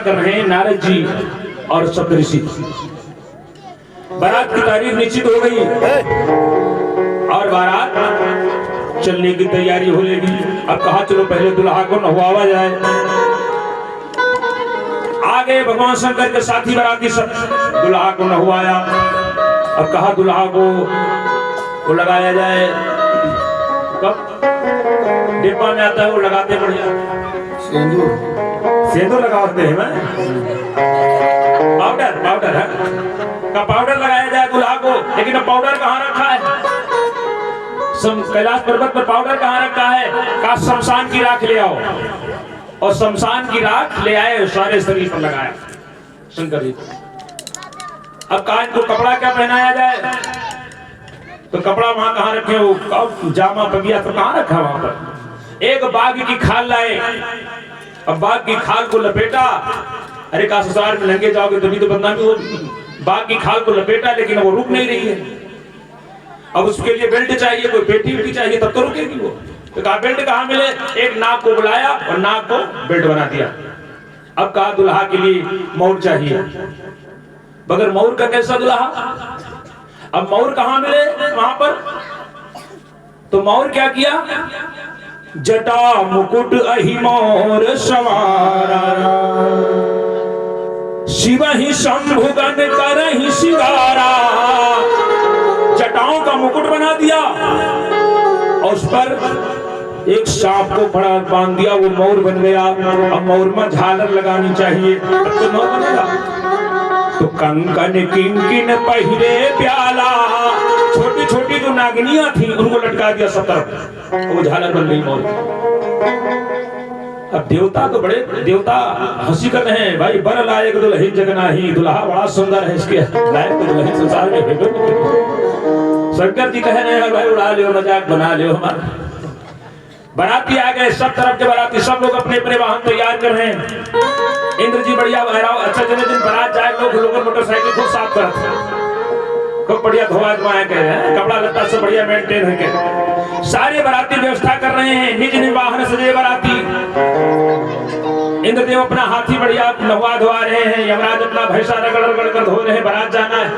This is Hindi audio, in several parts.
कर रहे हैं नारद जी और सप्तऋषि। बारात की तारीख निश्चित हो गई और बारात चलने की तैयारी हो लेगी। अब कहा चलो पहले दुल्हा को नहवाया जाए। आगे भगवान शंकर के साथी बाराती सब दुल्हा को नहवाया। अब कहा दुल्हा को लगाया जाए। कब डिब्बा में आता है वो लगाते बढ़िया सेंदूर लगाते हैं। पाउडर है का पाउडर लगाया जाए दुल्हा को। लेकिन अब पाउडर कहाँ रखा है? कैलाश पर्वत पर पाउडर कहाँ रखा है? का शमशान की राख ले आओ। और शमशान की राख ले आए, सारे शरीर पर लगाया शंकर जी। अब कहा इनको कपड़ा क्या पहनाया जाए? तो कपड़ा वहां कहाँ रखे हो? जामा पगिया तो कहाँ रखा वहां पर? एक बाघ की खाल लाए। अब बाघ की खाल को लपेटा। अरे का ससुराल में लंगे जाओगे तभी तो बदनामी होगी। बाघ की खाल को लपेटा लेकिन वो रुक नहीं रही है। अब उसके लिए बेल्ट चाहिए, कोई पेटी वेटी चाहिए तब तो रुकेगी वो। तो कहा बेल्ट कहाँ मिले? एक नाक को बुलाया और नाक को बेल्ट बना दिया। अब कहा दुल्हा के लिए मोर चाहिए। बगैर मोर का कैसा दुल्हा? अब मोर कहाँ मिले वहां पर? तो मोर क्या किया? जटा मुकुट अहि मोर सवारा, शिव ही शंभुगन करहि सिगारा। जटाओं का मुकुट बना दिया और उस पर एक सांप को बड़ा बांध दिया, वो मोर बन गया। अब मोर में झालर लगानी चाहिए तब तो मोर बनेगा। तो कंकन किंकिन पहिरे प्याला, छोटी छोटी जो नागिनियां थी उनको लटका दिया सब तरफ, वो झालर बन गई मोर। अब देवता तो बड़े देवता हंसी कर रहे हैं, भाई बर लायक दुल्हन जगनाही, दुल्हा बड़ा सुंदर है, इसके लायक तो दुल्हन संसार में है। शंकर जी कह रहे हैं भाई उड़ा लियो, मजाक बना लियो हमारा। बाराती आ गए, सब तरफ के बाराती, सब लोग अपने अपने वाहन तैयार कर रहे हैं। इंद्र जी बढ़िया बहराओ, अच्छा जने दिन बारात जाए लोग मोटरसाइकिल खूब साफ करते हैं, खूब बढ़िया धोआ धुआए कह रहे हैं, कपड़ा लत्ता से बढ़िया मेंटेन है। सारे बाराती व्यवस्था कर रहे हैं, निज निज वाहन सजे बाराती। इंद्रदेव अपना हाथी बढ़िया नहवा धुआ रहे हैं, यमराज अपना भैंसा रगड़ रगड़ कर धो रहे हैं, बारात जाना है।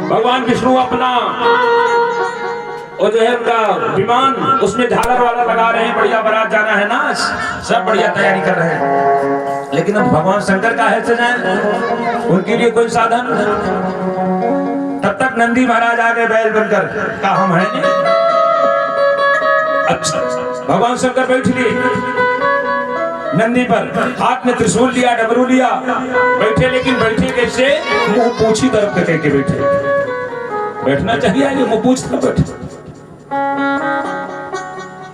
भगवान विष्णु अपना और जो है उनका विमान, उसमें झालर वाला लगा रहे हैं, बढ़िया बारात जाना है ना, सब बढ़िया तैयारी कर रहे हैं। लेकिन अब भगवान शंकर का है सजाए, उनके लिए कोई साधन। तब तक नंदी महाराज आ गए बैल बनकर, कहा हम हैं नहीं। अच्छा भगवान शंकर बैठ लिए नंदी पर, हाथ में त्रिशूल लिया, डमरू लिया, बैठे। लेकिन बैठे कैसे? मुंह पूछी तरफ करके के बैठे। बैठना चाहिए आगे मुंह पूछ तरफ बैठे।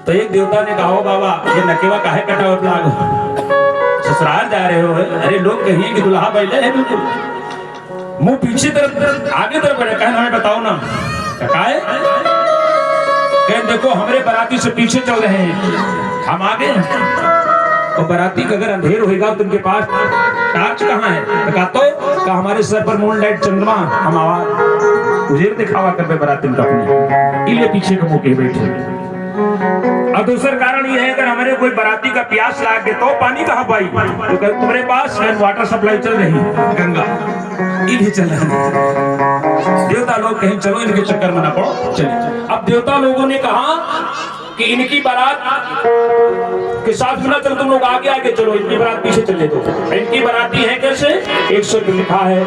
तो एक देवता ने कहा बाबा ये नकेवा काहे कटावत लागो, ससुराल जा रहे हो? अरे लोग कहिए कि दुल्हा बैले है, बिल्कुल मुंह पीछे तरफ आगे तरफ बैठे। कहे हमें बताओ ना काहे? कहे देखो हमारे बाराती से पीछे चल रहे हैं, हम आगे हैं। और बाराती का अगर अंधेर होगा तो उनके पास टार्च कहाँ है? कहा हमारे सर पर मून लाइट चंद्रमा, हम आवाज उजेर दिखावा कर पे बाराती का अपनी, इले पीछे को मुके बैठे। अब दूसरा कारण ये है अगर हमारे कोई बाराती का प्यास लाग गए तो पानी कहाँ पाई? तो तुम्हारे पास वाटर सप्लाई चल रही गंगा, इन्हें चल रहा। देवता लोग कहीं चलो इनके चक्कर में ना पड़ो, चलिए। अब देवता लोगों ने कहा कि इनकी बारात के साथ मिला चलो, तुम लोग आगे आगे चलो, इनकी बारात पीछे चले दो। इनकी बाराती है कैसे? एक शब्द लिखा है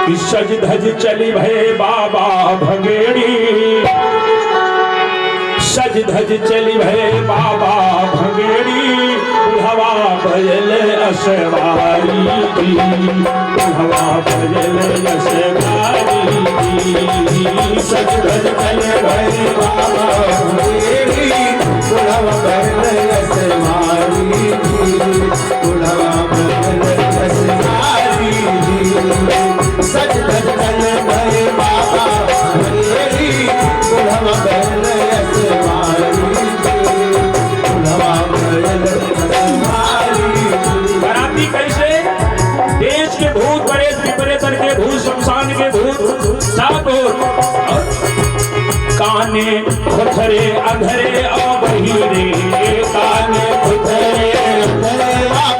कि सज धज चली भय बाबा भगेड़ी, सज धज चली भय बाबा भगेड़ी, हवा बजल असवारी, हवा बजल असवारी, सज धज चली भय बाबा भगेड़ी, हवा बजल असवारी, हवा बजल असवारी, सज धज चली भय बाबा भगेड़ी, हवा बजल बाराती कैसे? देश के भूत, बड़े विपरीतर के भूत, शमशान के भूत, सब काने खुथरे अधरे और बहिरे, काने खुथरे अधरे और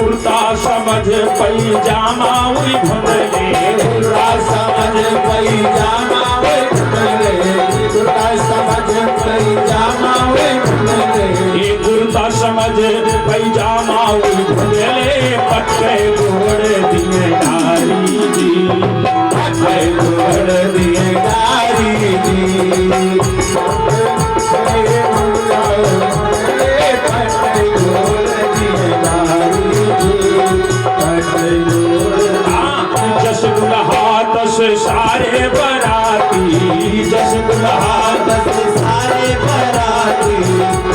कुर्ता समझ पैजामा वही भंगले, कुर्ता समझ पैजामा वे भंगले, कुर्ता समझ पैजामा वे भंगले, ये कुर्ता समझ पैजामा वही भंगले, पट्टे घोड़ दिए नारी जी, पट्टे घोड़ दिए नारी जी, पट्टे घोड़ दिए नारी जी, पट्टे जस दुल्हा तस सारे बराती, जस दुल्हा दस सारे बराती,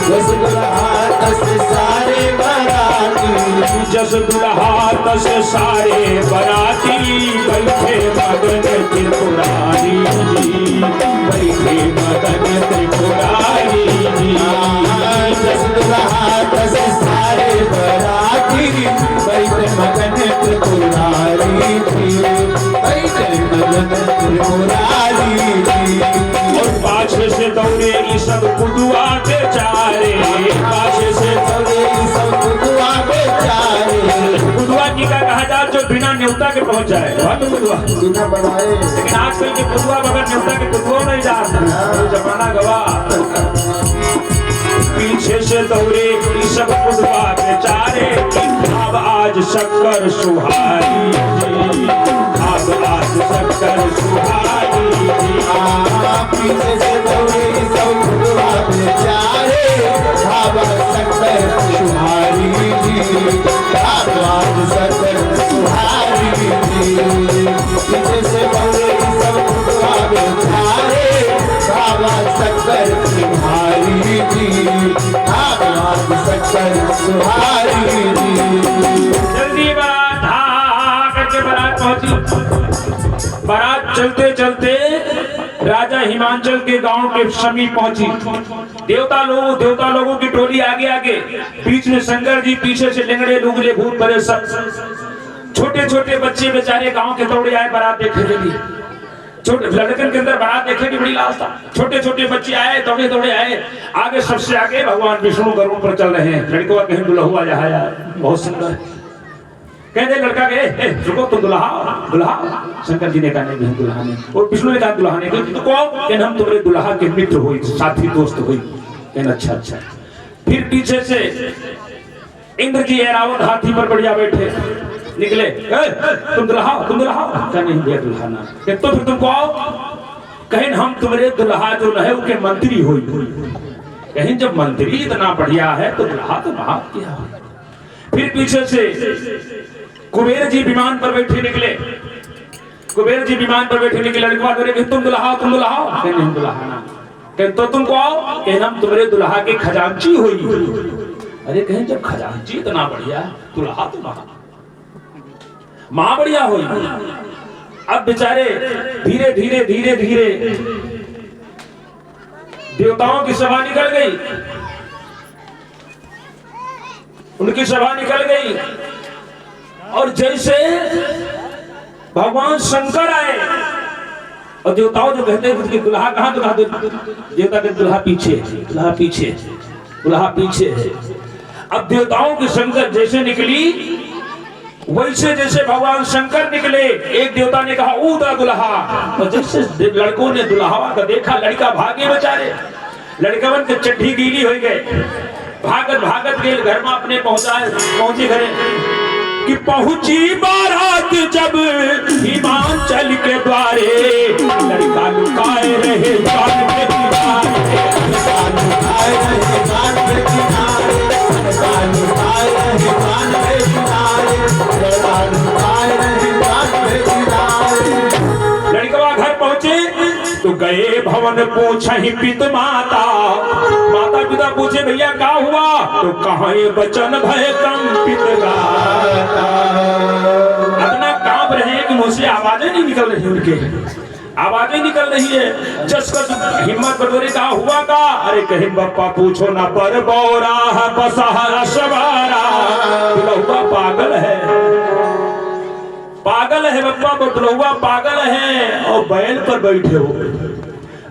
दस दुल्हा दस सारे बराती, जस दुल्हा तस सारे बराती, बैठे मगन त्रिपुरारी जी, बैठे मगन त्रिपुरारी जी, दस दुल्हा दस सारे बराती, बैठे मगन त्रिपुरारी थी, बैठे मगन त्रिपुरारी थी। और पाछे से दौड़े ये सब कुदुआ बेचारे, पाछे से दौड़े सब कुदुआ बेचारे, कुदुआ की का कहा जाए जो बिना न्योता के पहुंच जाए, वह तो कुदुआ। बिना बढ़ाए, लेकिन आजकल के कुदुआ बगैर न्योता के कुदुआ नहीं जाता, जमाना गवा। पीछे से दौड़े ये सब कुदुआ बेचारे, अब आज शक्कर सुहारी जी, अब आज शक्कर सुहारी जी। पीछे से दौड़े सब कुदुआ बेचारे, बाबा शंकर सुहारी जी, बाबा शंकर सुहारी जी, पीछे से दौड़े सब कुदुआ बेचारे, बाबा शंकर सुहारी जी, बाबा शंकर सुहारी जी। जल्दी बारात हाँ करके बारात पहुंची। बारात चलते चलते राजा हिमांचल के गांव के समीप पहुंची। देवता लोगों की टोली आगे आगे, बीच में शंकर जी, पीछे से लेंगड़े लुगड़े भूत बड़े सब, छोटे छोटे बच्चे बेचारे गांव के दौड़े आए बारात देखने के लिए। छोटे लड़कन के अंदर बारात देखने की बड़ी लालसा, छोटे छोटे बच्चे आए, दौड़े दौड़े आए। आगे सबसे आगे भगवान विष्णु गरुड़ पर चल रहे हैं। लड़कों का कहीं दुल्हा यहाँ यार बहुत सुंदर, कहते लड़का के रुको तुम दुल्हा। शंकर जी ने कहा नहीं दुल्हा नहीं, और विष्णु ने कहा दुल्हा नहीं, तो कौन? हम तुम्हारे दुल्हा के मित्र हुई, साथी दोस्त हुई। कहना अच्छा अच्छा। फिर पीछे से इंद्र जी ऐरावत हाथी पर बढ़िया बैठे निकले, तुम दुल्हा क्या नहीं भैया दुल्हा ना, तो फिर तुमको आओ। कहें हम तुम्हारे दुल्हा जो है उनके मंत्री हुई। कहें जब मंत्री इतना बढ़िया है तो दुल्हा तो महान किया। फिर पीछे से कुबेर जी विमान पर बैठे निकले, कुबेर जी विमान पर बैठे निकले। लड़का बोले कि तुम दुल्हा कहें नहीं दुल्हा ना, कहें तो तुमको आओ। कहें हम तुम्हारे दुल्हा के खजांची हुई। अरे कहें जब खजांची इतना बढ़िया दुल्हा तो मां बढ़िया हुई। अब बेचारे धीरे धीरे धीरे धीरे देवताओं की सभा निकल गई, उनकी सभा निकल गई। और जैसे भगवान शंकर आए और देवताओं जो कहते हैं कि दुल्हा कहां, दुल्हा देवता के दुल्हा पीछे, दुल्हा पीछे, दुल्हा पीछे। अब देवताओं की शंकर जैसे निकली वैसे जैसे भगवान शंकर निकले। एक देवता ने कहा ऊदा दुल्हा, और जैसे लड़कों ने दुल्हावा का देखा, लड़का भागे बेचारे, लड़कवन के चड्ढी गीली हो गए। भागत भागत के घर में अपने पहुंचे घरे कि पहुंची बारात जब हिमांचल के द्वारे, लड़का लुकाए रहे जान के किनारे, लड़का लुकाए रहे जान के किनारे, लड़का लुकाए रहे जान के किनारे, लड़का लुकाए रहे जान के किनारे। लड़कवा घर पहुंचे तो गए भवन पूछा ही पित माता, माता पिता पूछे भैया क्या हुआ, तो कहाँ ये बचन भय कंपित गाता। अपना कांप रहे हैं कि मुझसे आवाजें नहीं निकल रही, उनके आवाजें निकल रही है। जस का हिम्मत बटोरे कहा हुआ का, अरे कहीं बप्पा पूछो ना पर बौरा बसहा सवारा, दुल्हा पागल है, पागल है बप्पा, बटलुआ पागल है और बैल पर बैठे हो।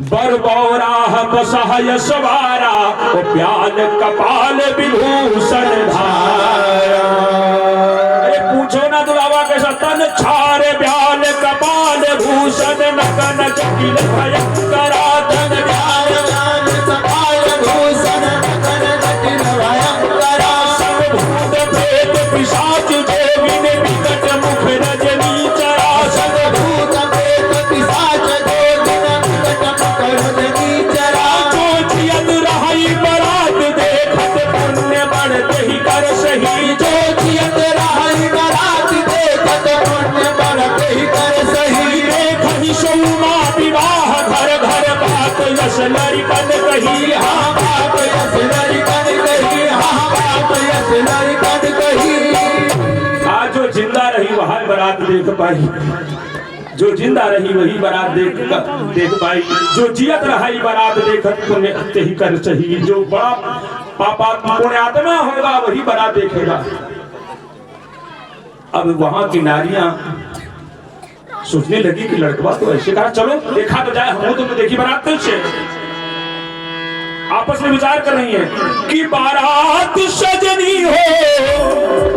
बरबौरा बसहा सवारा और प्याल कपाल विभूषण धारा। सोना दुलावा के सतन छार ब्याल कपाल भूषण नगन जटिल भयंकरा धन ब्याल कपाल भूषण नगन जटिल भयंकरा सर्वभूत प्रेत पिशाच जोगिन विकट मुख रजनी चरा सर्वभूत प्रेत पिशाच जोगिन विकट मुख रजनी चरा जो जियत रही बरात देखत पुण्य बढ़ते ही कर सही जो जियत रही बरात देखत पुण्य बढ़ते ही कर सही देख ही सौमा विवाह घर घर बात यश लड़कन कही हाँ बात यश लड़कन कही हाँ बात यश लड़कन कही आज जो जिंदा रही वही बारात देख पाई जो जिंदा रही वही बारात देख पाई जो जियत रही बारात देखत पुण्य ही कर सही जो बड़ा पापा पुण्यात्मा होगा वही बारात देखेगा। अब वहां की नारियां सोचने लगी कि लड़कवा तो ऐसे कहा चलो देखा तो जाए हम तो देखी बारात से आपस में विचार कर रही है कि बारात सजनी हो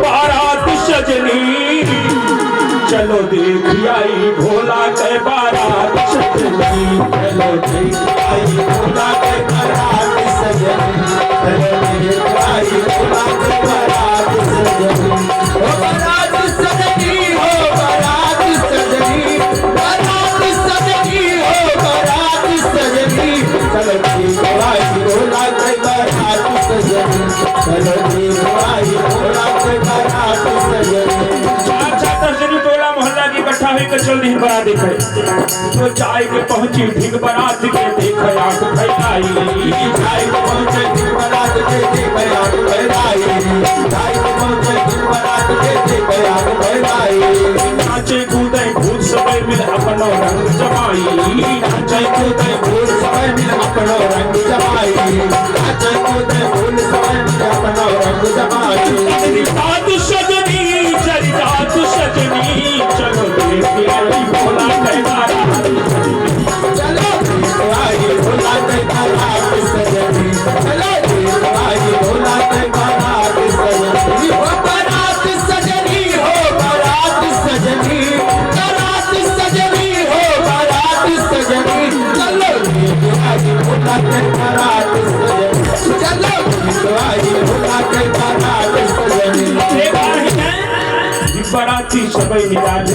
बारात सजनी चलो देख आई भोला के बारात सजनी चलो देख आई भोला के बारात सजनी चलो देख आई भोला के बारात सजनी हो बारात सजनी हो बारात सजनी बारात सजनी हो बारात सजनी चलो देख आई भोला के बारात सजनी चलो देख आई भोला के बारात सजनी टोला मोहल्ला की इकट्ठा होकर चल रही बारात देखे तो चाय के पहुंची ठीक बारात के देख आंख फैलाई चाय को पहुंचे दिन बारात के देख आंख फैलाई चाय को पहुंचे दिन बारात के देख आंख फैलाई नाचे कूदे भूत समय मिल अपनो रंग जमाई नाचे कूदे भूत समय मिल अपनो रंग जमाई नाचे कूदे भूत समय मिल अपनो रंग जमाई रात सजनी चली रात सजनी चलो देख आई भोला के बारात चलो देख आई भोला के बारात सजनी चलो देख आई भोला के बारात सजनी हो बारात सजनी हो बारात सजनी बारात सजनी हो बारात सजनी चलो देख आई भोला के बारात सजनी चलो देख आई भोला के बारात सजनी बाराती सबई निराले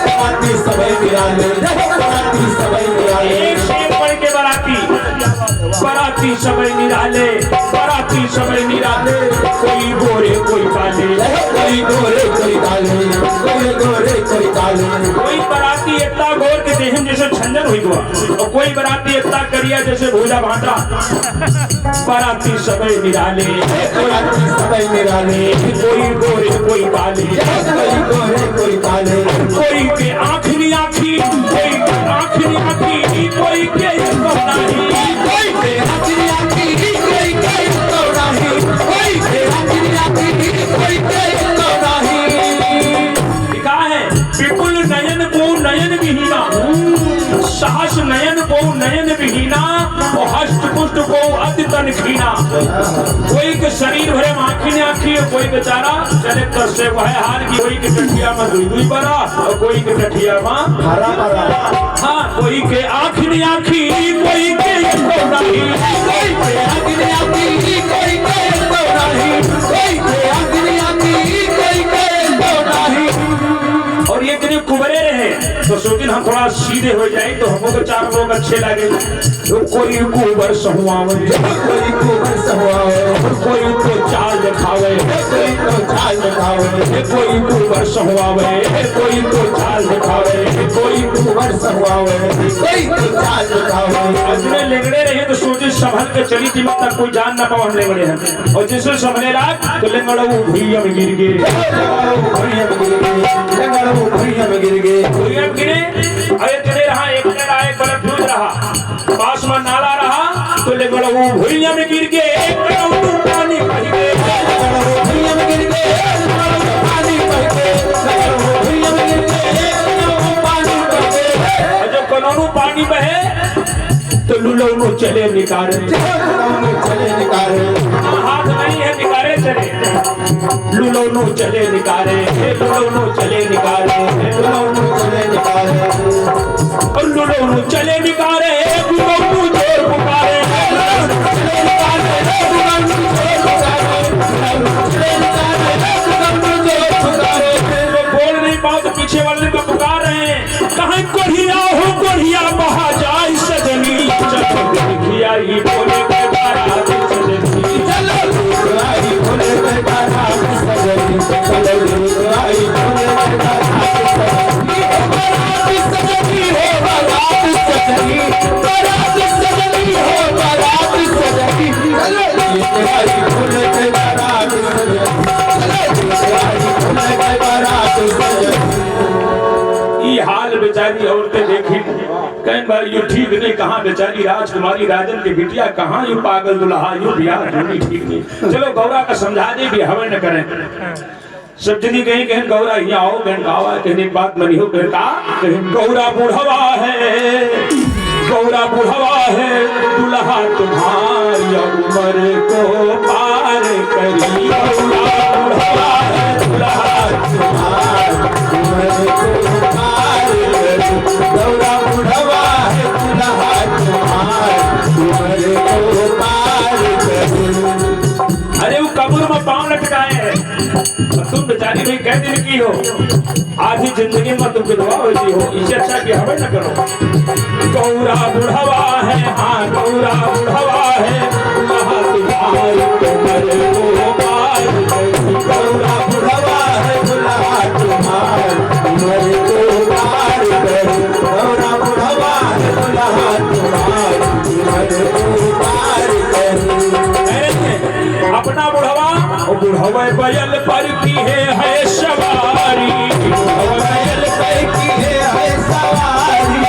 बाराती सबई निराले बाराती सबई निराले एक शेर पढ़ के बाराती सबई निराले बाराती सबई निराले कोई गोरे कोई काले कोई गोरे कोई काले कोई गोरे कोई काले कोई बाराती इतना गोर के देहम जैसे छंजन हुई हुआ और कोई बाराती इतना करिया जैसे भोला भाटा बाराती सबई निराले बाराती सबई निराले कोई गोरे कोई काले कोई गोरे कोई काले कोई के आखिरी आखी कोई के आखिरी आखी कोई के कौनाही कोई के आखिरी आखी कोई के कौनाही कोई के आखिरी आखी कोई के कौनाही लिखा है विपुल नयन को नयन विहीना साहस नयन को नयन विहीना और हष्ट पुष्ट को अति तन खीना कोई के शरीर भरे आँखी ने आँखी कोई बेचारा चले कर से वह हार की कोई के टठिया में दुई दुई बरा और कोई के टठिया में हरा भरा हाँ कोई के आँखी ने आँखी कोई के कौनाही कोई के आखिरी आखी कोई के कौनाही कोई के आखिरी आखी कोई के कौनाही और ये करीब कुबरे रहे तो सोचिन हम थोड़ा सीधे हो जाए तो हमको तो चार लोग अच्छे लगे तो कोई कुबर सहुआवे कोई कुबर सहुआवे कोई तो चाल दिखावे कोई तो चाल दिखावे कोई कुबर सहुआवे कोई तो चाल दिखावे कोई कुबर सहुआवे कोई तो चाल दिखावे इतने लेंगड़े रहे तो सोचे संभल के चली थी तक कोई जान ना पाओ हम लेंगड़े हैं और जिससे संभले लाग तो लेंगड़ा वो भुइया में गिर गए भुइया में गिर गए भुइया में गिरे अरे चले रहा एक रहा एक बरफ डूब रहा पास में नाला रहा तो लेंगड़ा वो भुइया में गिर गए एक पानी बह गए भुइया में गिर गए पानी बह गए भुइया में गिर गए पानी बह गए जब कनौनु पानी बहे तो लुलौनु चले निकारे चले निकारे हाथ नहीं है निकारे चले लुलोनो चले निकारे, लुलोनो चले निकारे, लुलोनो चले निकारे, और लुलोनो चले निकारे, लुलोनो जोर पुकारे, लुलोनो चले निकारे, लुलोनो जोर पुकारे, लुलोनो चले निकारे, लुलोनो जोर पुकारे। वो बोल नहीं पाओ तो पीछे वाले को पुकार रहे हैं, कहाँ कोढ़िया हो कोढ़िया बहा जाए सजनी, चलो देखिया ही बोले के बारात सजनी, चलो आई बोले के बारात सजनी, चलो आई बोले के बारात सजनी, बारात सजनी हो बारात सजनी, बारात सजनी हो बारात सजनी, चलो आई बोले के बारात सजनी, चलो आई बोले के बारात सजनी। ये हाल बेचारी औरतें देखी, कई बार यू ठीक नहीं, कहाँ बेचारी राजकुमारी राजन की बिटिया, कहाँ यू पागल दुल्हा, यू बिहार ढूंढी ठीक नहीं। चलो गौरा का समझा दे भी हवे न करें। सब जनी कहीं कहीं गौरा यहाँ आओ बहन गावा, कहीं बात मनी हो बहन का, कहीं गौरा बुढ़वा है, गौरा बुढ़वा है, दुल्हा तुम्हारी उम्र को पार करी, गौरा बुढ़वा है, दुल्हा तुम्हारी उम्र को पार करी, गौरा बुढ़वा है, दुल्हा तुम्हारी उम्र को पार करी। अरे वो कब्र में पांव लटकाए हैं, तुम बेचारी भाई कह दिन की हो, आधी जिंदगी में तुम विधवा होती हो, इससे अच्छा कि हमें न करो। गौरा बुढ़वा है, हाँ गौरा बुढ़वा है, दुल्हा तुम्हारी उम्र को पार करी, गौरा बुढ़वा है, दुल्हा तुम्हारी उम्र को पार करी, गौरा बुढ़वा है, दुल्हा तुम्हारी उम्र को पार करी। अपना बुढ़वा बुढ़वा बैल पर की है सवारी, बैल पर की है सवारी,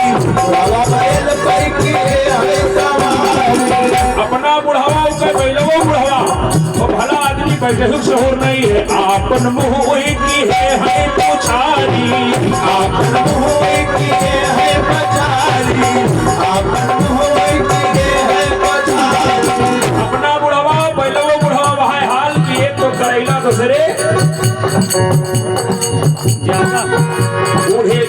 बैल पर की है सवारी। अपना बुढ़वा का बैलवो बुढ़वा वो भला आदमी बैठे शोर नहीं है, आपन मुँह की है पुछारी, आपन मुँह की है पचारी, आपन मुँह की है पचारी। अपना बुढ़वा बैलवो बुढ़वा वहाँ हाल किए तो करेला दूसरे बूढ़े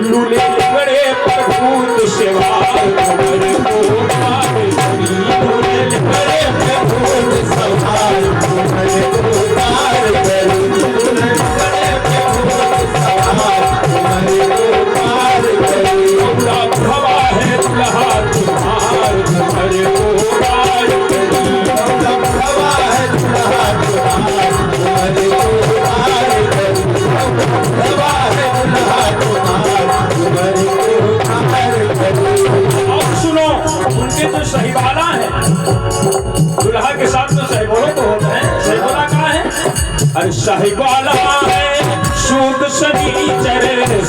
लूले लंगड़े पर भूत सवार, लूले लंगड़े पर भूत सवार, लूले को पार करी, लूले लंगड़े पर भूत सवार, लूले को पार करी, गौरा बुढ़वा है, दुल्हा तुम्हारी उम्र को पार करी, गौरा बुढ़वा है, दुल्हा तुम्हारी उम्र को पार करी, बुढ़वा है, दुल्हा तुम्हारी उम्र को पार करी। अब सुनो, उनके तो सहीवाला है, दुल्हा के साथ तो सहीवाला तो होता है, सहीवाला कहाँ है? अरे सहीवाला है सूद शनीचर,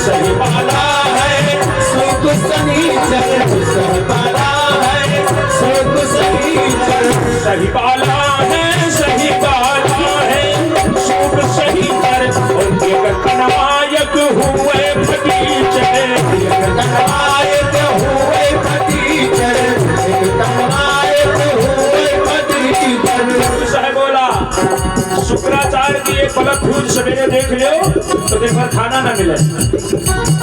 सहीवाला है सूद शनीचर, सहीवाला है सूद शनीचर, सहीवाला है सहीवाला है सूद शनीचर, उनके कनवायक हुए फटीचर, कनवायक हुए फटीचर, कनवायक हुए फटीचर। साहब बोला शुक्राचार्य की एक पलक फूल सवेरे देख लो तो दिन भर खाना ना मिले,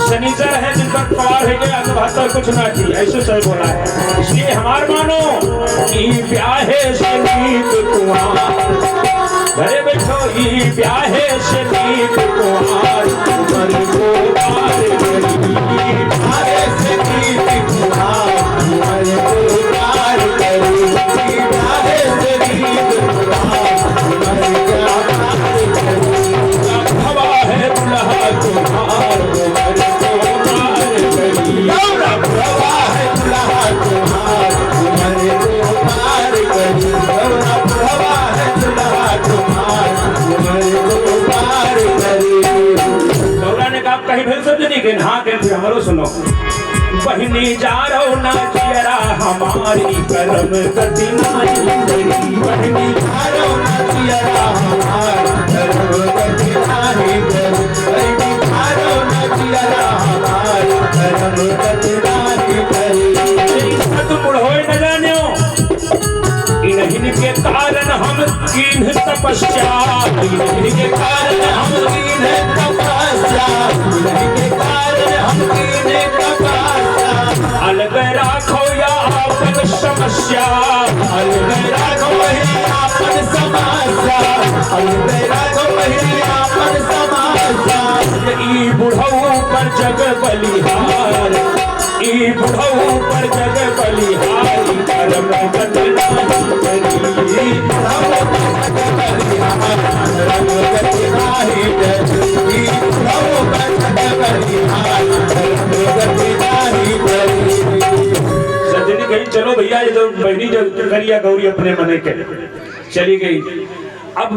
शनिचर है दिन पर पवार है गया तो भातर कुछ ना की, ऐसे सही बोला है। इसलिए हमार मानो कि ब्याहे शनीत कुमार, घरे बैठो ही ब्याहे शनीत कुमार, उमर को पार करी, ब्याहे शनीत कुमार, उमर को पार करी, ब्याहे शनीत कुमार, उमर को पार करी, हवा है दुल्हा तुम्हार, उमर को पार करी, हवा है दुल्हा तुम्हार, उमर को पार करी, हवा है दुल्हा तुम्हार, उमर को पार करी। गौरा ने कहा कहीं भेल समझ नहीं गए, हाँ कहते हमारो सुनो, बहनी जा रहो ना चियरा हमारी करम गति नारी, बहनी जा रहो ना चियरा हमारी करम गति नारी, बहनी जा रहो ना चियरा हमारी करम गति नारी करी। तुम बुढ़ोए न जानियो, इन्हीं के कारण हम कीन्ह तपस्या, दुल्हन के कारण हम कीन्हे तपस्या, दुल्हन के कारण हम कीन्हे तपस्या। अलग राखो या आपन समस्या, अलग राखो ही आपन समस्या, अलग राखो ही आपन समस्या। ई बुढ़ऊ पर जग बलिहार, ई बुढ़ऊ पर जग बलिहार, कर्म बदला करी, सजनी गई। चलो भैया ये तो बहनी जो करिया गौरी अपने मने के चली गई। अब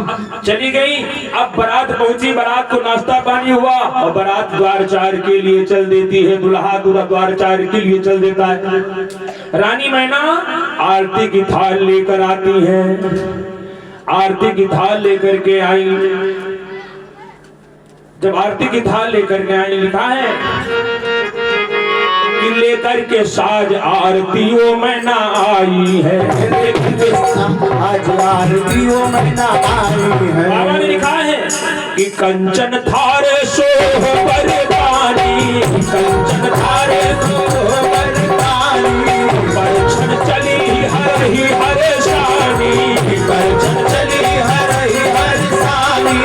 चली गई, अब बारात पहुंची, बारात को नाश्ता पानी हुआ और बारात द्वार चार के लिए चल देती है, दुल्हा द्वार चार के लिए चल देता है। रानी मैना आरती की थाल लेकर आती है, आरती की थाल लेकर के आई। जब आरती की थाल लेकर के आई, लिखा है कि लेकर के साज आरतियों में ना आई है, आज आरतियों में ना आई है। बाबा ने लिखा है कि कंचन थारे सोहबर पानी, कंचन थारे सोहबर पानी, परछन चली हर ही हर शानी, परछन चली हर ही हर सानी,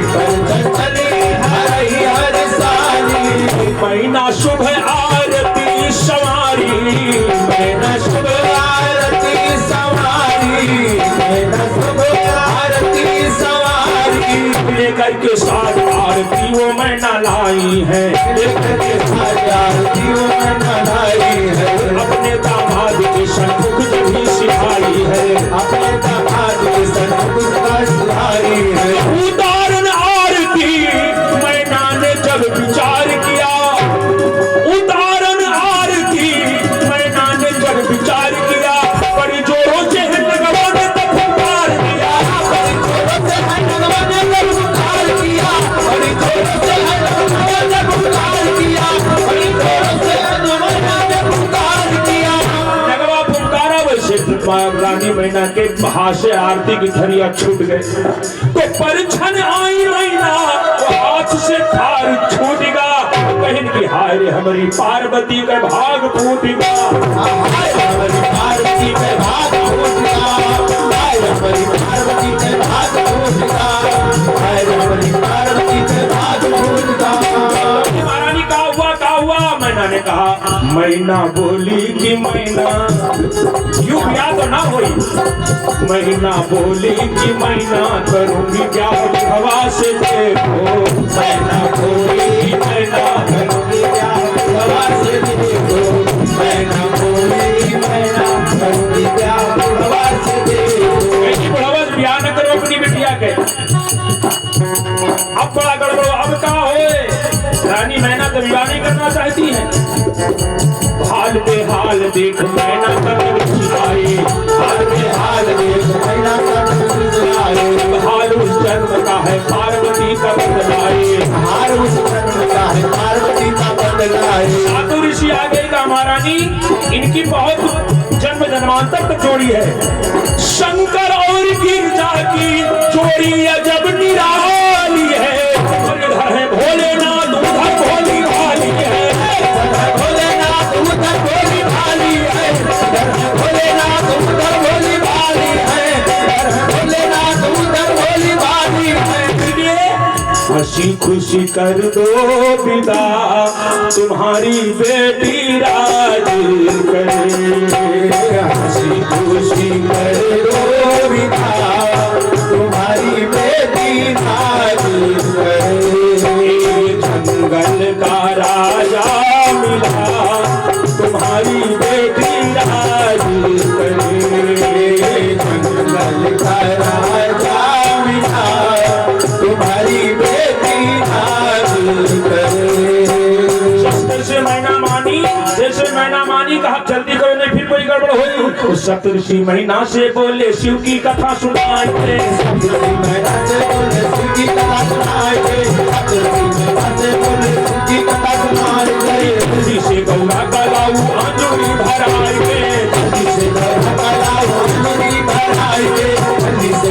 परछन चली हर ही हर सानी। महीना शुभ आरती सवारी, मैना शुभ आरती सवारी, मैना शुभ आरती सवारी। लेकर के साथ आरती वो मैं न लाई है, लेकर के साथ आरतियों में ना लाई है। अपने दामाद के सन्मुख जब भी सिखाई है, अपने दामाद के सन्मुख का सिखाई है। उदाहरण आरती मैना ने जब विचार किया, उदाहरण आरती मैना ने जब विचार किया, बड़ी जोरों से भगवान ने तब पुकार दिया, बड़ी जोरों से भगवान ने तब पुकार किया, बड़ी जोरों से भगवान ने पुकार किया, बड़ी जोरों से भगवान ने पुकार किया। नगवा पुकारा। वैसे रानी मैना के हाथ से आरती की थरिया छूट गए, तो परछन आई मैना हाथ से थार छूटेगा, बहन की हाय रे हमारी पार्वती का भाग फूटेगा, हाय हमारी पार्वती के भाग फूटेगा, हाय हमारी पार्वती के भाग फूटेगा, हाय हमारी पार्वती के भाग फूटेगा। महारानी का हुआ मैना ने कहा, मैना बोली कि मैना यूं ब्याह तो ना हुई, मैना बोली कि मैना करूंगी ब्याह हवा से देखो, मैना बोली कि मैना करूंगी ब्याह हवा से देखो, मैना बोली कि मैना करूंगी ब्याह हवा से देखो। ऐसी बुढ़ावा से ब्याह न करो अपनी बिटिया के। अब बड़ा गड़बड़, अब क्या होए? रानी मैना तो विवाह नहीं करना चाहती है। हाल बेहाल देख मैना कदम आई, हाल बेहाल देख मैना कदम आई, हाल उस जन्म का है पार्वती का बदलाए, हाल उस जन्म का है पार्वती का बदलाए। साधु ऋषि आगे का महारानी इनकी बहुत जन्म जन्मांतर तक जोड़ी है। शंकर और गिरजा की जोड़ी अजब निराली है, इधर है भोलेनाथ उधर भोली भाली है, भोलेनाथ उधर भोली भाली है, भोलेनाथ उधर भोली भाली है, भोलेनाथ उधर भोली भाली है। हंसी खुशी कर दो विदा, तुम्हारी बेटी राज करे, हंसी खुशी कर दो विदा, तुम्हारी बेटी राज करे। जंगल का राजा मिला, तुम्हारी बेटी राज करे, जंगल का राजा मिला, तुम्हारी बेटी राज करे। शस्त्र से मैना मानी, जैसे मैना मानी कहा जल्दी करो नहीं फिर कोई गड़बड़ होगी। उस सप्तऋषि मैना से बोले शिव की कथा सुनाए, सप्तऋषि मैना से बोले शिव की कथा सुनाए, सप्तऋषि मैना से बोले शिव की कथा सुनाए। जल्दी से गौरा का लाऊ अंजलि भराए, जल्दी से गौरा का लाऊ अंजलि भराए, जल्दी से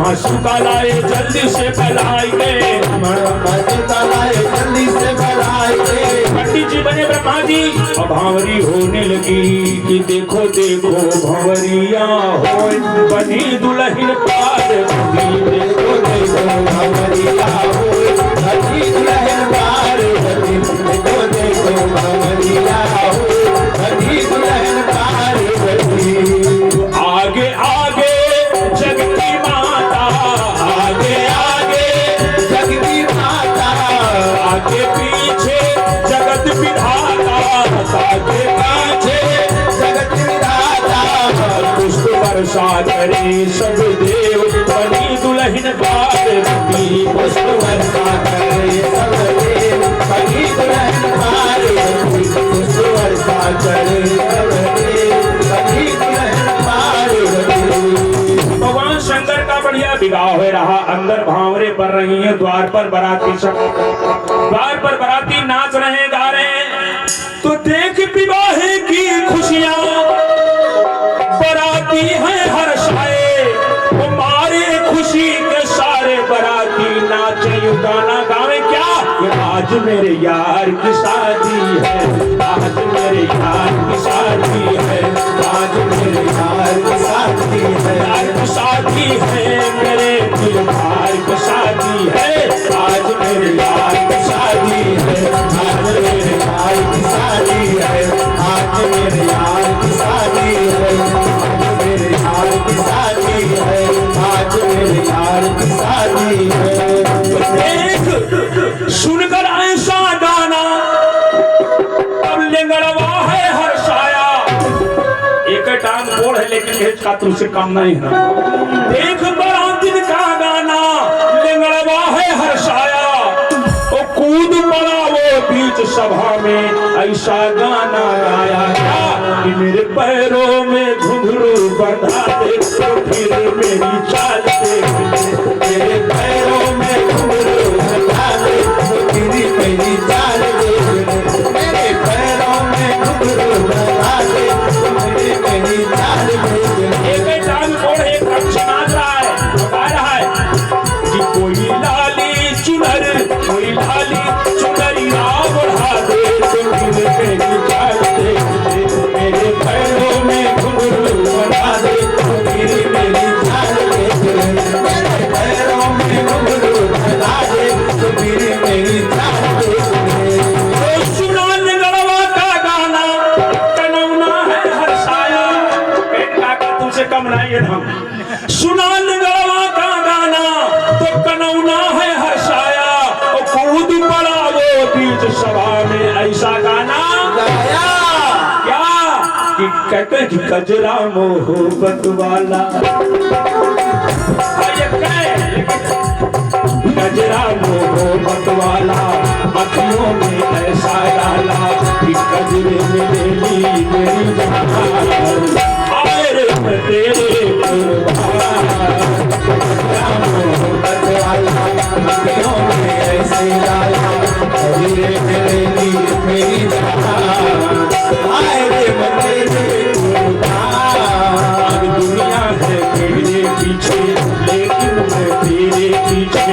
मासूका लाए जल्दी से पलाएंगे, मासूका लाए जल्दी से पलाएंगे। पंडित जी बने ब्रह्मा जी और भांवरी होने लगी कि देखो देखो भंवरिया हो बनी दुल्हन पार्वती, देखो देखो भंवरिया हो बनी दुल्हन पार्वती, देखो देखो भंवरिया हो बनी दुल्हन पार्वती। आगे आगे जग की माता, आगे आगे जग की माता, आगे पीछे जगत विधाता, आगे पीछे जगत विधाता। पुष्प वर्षा करे सब देव बनी दुल्हन पार्वती, पुष्प वर्षा करे सब देव बनी दुल्हन पार्वती, पुष्प वर्षा करे सब देव बनी दुल्हन पार्वती। भगवान शंकर का बढ़िया विवाह हो रहा, अंदर भांवरे पड़ रही हैं, द्वार पर बराती सब द्वार पर बराती नाच रहे गा रहे हैं। तो देख विवाह की खुशियां बराती हैं हर्षाए, वो मारे खुशी के सारे बराती नाचे यू गाना गावे क्या कि आज मेरे यार की शादी है, आज मेरे यार की शादी है, आज मेरे यार की शादी है, यार की शादी है, मेरे दिलदार की शादी है, आज मेरे यार की शादी है, आज मेरे यार की शादी है, आज मेरे यार की शादी है, आज मेरे यार की शादी है, आज मेरे यार की शादी है। देख सुनकर ऐसा गाना अब लिंगड़वा है हर्षाया, एक टांग बोड़ है लेकिन हेज का तुझसे कम नहीं है। देख बरातिन का गाना लिंगड़वा है हर्षाया, वो कूद पड़ा वो बीच सभा में ऐसा गाना गाया क्या कि मेरे पैरों में घुंघरू बंधा दे तो फिर मेरी चाल देख, मेरे पैरों में घुंघरू बंधा दे तो फिर मेरी चाल देख, मेरे पैरों में घुंघरू बंधा दे तो फिर मेरी चाल देख। एक टांग मोड़ एक पक्ष नाच रहा है, गा रहा है कि कोई लाली चुनर, कोई लाली चुनरिया बढ़ा दे तो फिर मेरी चाल देख, मेरे पैरों में घुंघरू बंधा दे तो फिर मेरी चाल देख, मेरे पैरों में घुंघरू बंधा दे तो फिर मेरी चाल देख। सुना लिंगड़वा का गाना कनौना है हर्षाया, पेट काका तुमसे कम नहीं है हम। सुना लिंगड़वा का गाना तो कनौना है हर्षाया, और कूद पड़ा वो बीच सभा में ऐसा गाना गाया क्या कि कहते हैं कि कजरा मोहब्बत वाला, कजरा मोहब्बत वाला अखियों में ऐसा डाला कि कजरे में ले ली मेरी जान, आए रे मैं तेरे कुर्बान। कजरा मोहब्बत वाला अखियों में ऐसे डाला, कजरे में ले ली मेरी जान, आए रे मैं तेरे कुर्बान। दुनिया है मेरे पीछे लेकिन मैं तेरे पीछे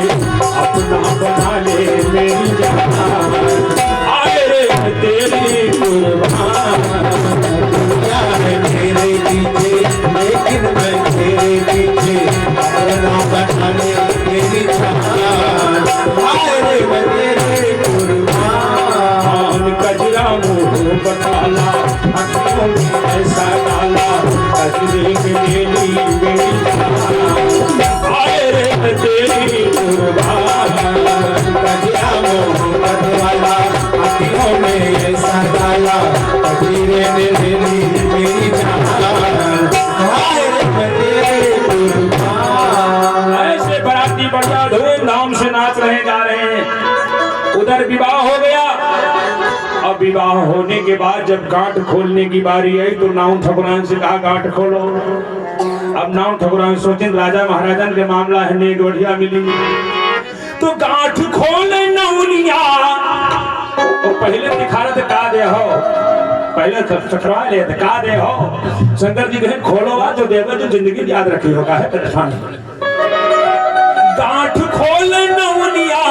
अपना बना ले मेरी जान, आए रे मैं तेरी कुर्बान। दुनिया है मेरे पीछे लेकिन मैं तेरे पीछे अपना बना ले मेरी जान, आए रे मैं तेरे कुर्बान। कजरा मोहब्बत वाला अखियों में ऐसा डाला, कजरे में ले ली मेरी जान, आए रे मैं तेरी कुर्बान। कजरा मोहब्बत वाला अखियों में ऐसा डाला, कजरे में ले ली मेरी जान, आए रे मैं तेरे कुर्बान। ऐसे बराती बढ़िया धूमधाम से नाच रहे जा रहे हैं। उधर विवाह हो गया। अब विवाह होने के बाद जब गांठ खोलने की बारी आई तो नाउ ठकुरान से कहा गांठ खोलो। अब नाउ ठकुरान सोचे राजा महाराजन के मामला है, नेक बढ़िया मिली तो गांठ खोले नौनिया। तो पहले दिखा रहे थे का दे हो, पहले चकरा ले का दे हो। शंकर जी कहे खोलो जो देवे जो जिंदगी याद रखी होगा है परेशान। खोल नौनिया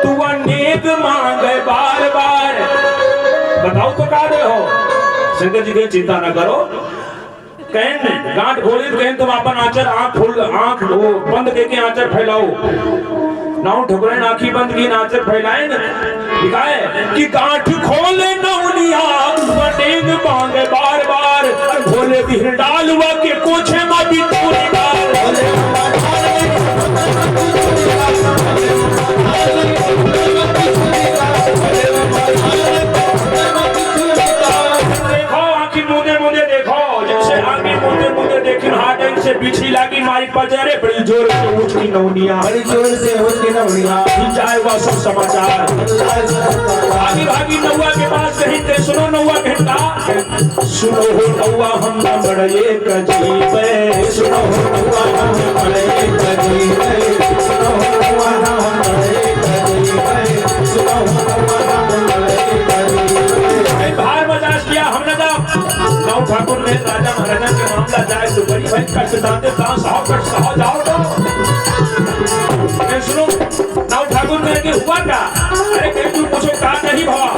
तू अनेक मांगे बार बार। बताओ तो का दे हो? शंकर जी की चिंता न करो, कहन गांठ खोली तो कहन तुम अपन आंचर आंख वो बंद करके आंचर फैलाओ। नाउ ठकुराइन आंखी बंद की आंचर फैलाए न, लिखा है कि गांठ खोले नौनिया अनेक मांगे बार बार, भोले बिहर डालवा के कोछे में भी तूने डाल। से बिछी लागी मारी पजरे बड़ी जोर से उसकी नौनिया, बड़ी जोर से उसकी नौनिया जाए वह सब समाचार। भागी भागी नौआ के पास कहीं थे, सुनो नौआ घंटा, सुनो हो नौआ हम न बड़े कजीब, सुनो हो नौआ हम बड़े कजीब, सुनो हो नौआ हम बड़े कजीब, सुनो हो नौआ हम बड़े कजीब। बाहर मजाक किया हमने नौ ठाकुर ने राजा महाराजा के मामला जाए तो बड़ी भाई कष्ट दाते सहो जाओ तो सुनो नौ ठाकुर ने के हुआ क्या? अरे कहीं तू पूछो का नहीं भवा?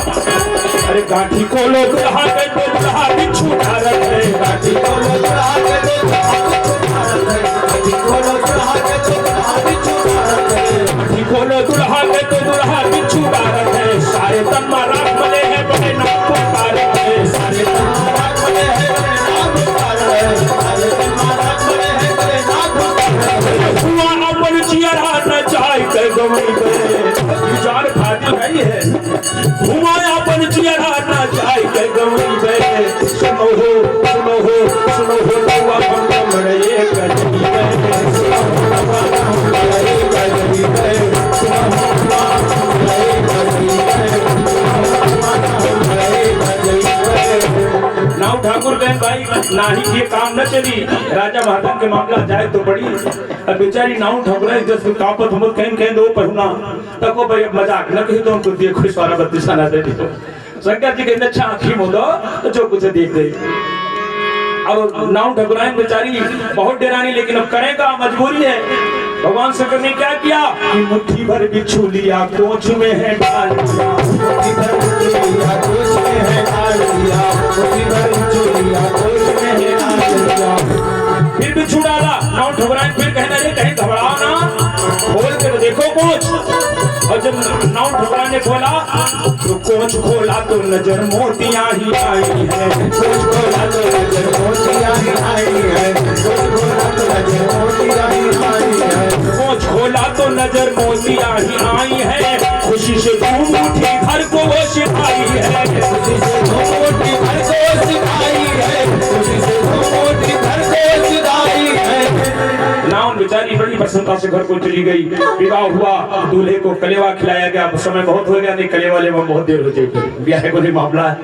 अरे गाठी खोलो दुल्हा के तो दुल्हा बिच्छू धारत है, गाठी खोलो दुल्हा के तो दुल्हा बिच्छू धारत है, गाठी खोलो दुल्हा के तो दुल्हा बिच्छू धारत है, गाठी खोलो दुल्हा के तो दुल्हा बिच्छू धारत है। सारे तन में राख बने हैं बड़े नाम पुकारत है, सारे तन में राख बने हैं बड़े नाम पुकारत है, सारे तन में राख बने हैं बड़े नाम पुकारत है। हुआ अपन चियरा न जाए के गवई में विचार फाजिल है, हुआ अपन चियरा न जाए के गवई में। सुनो हो नौआ हम बड़े कजनी में, सुनो हो नौआ हम बड़े कजनी में, सुनो हो नौआ हम बड़े कजनी में, नाउ ठाकुर बहन भाई नाही ये काम न चली, राजा महाराज के मामला जाए तो बड़ी। अब बेचारी नाउ ठाकुर जस कापत हम कहीं दो पहुना तको भाई मजाक न कही तो हमको दिए खुश वाला बत्तीसा ना दे दो। शंकर जी कहते अच्छा आँखी मोदो तो जो कुछ देख दे। अब नाउ ठाकुराइन बेचारी बहुत डेरानी, लेकिन अब करेगा मजबूरी है। भगवान शंकर ने क्या किया कि मुट्ठी भर बिच्छू लिया कोच में है डाल दिया, मुट्ठी भर बिच्छू लिया कोच में है डाल दिया, मुट्ठी भर बिच्छू लिया कोच में है डाल दिया। फिर बिच्छू डाला, नाउ ठकुराइन फिर कहने लगे कहीं घबराओ ना, खोल कर देखो कोच। और जब नाउ ठकुराइन ने खोला तो कोच खोला तो नजर मोतियां ही आई है, कोच खोला तो नजर मोतियां ही आई है, कोच खोला तो नजर मोतियां ही आई है, कोच खोला तो नजर मोतियां ही आई है। खुशी से धूम उठी घर को वो सिखाई है, खुशी से धूम उठी घर को सिखाई है, खुशी से धूम उठी घर को सिखाई है। नाउन बेचारी बड़ी प्रसन्नता से घर को चली गई। विवाह हुआ, दूल्हे को कलेवा खिलाया गया। समय बहुत हो गया, नहीं कलेवा लेवा बहुत देर हो जाएगी, ब्याह को नहीं मामला है।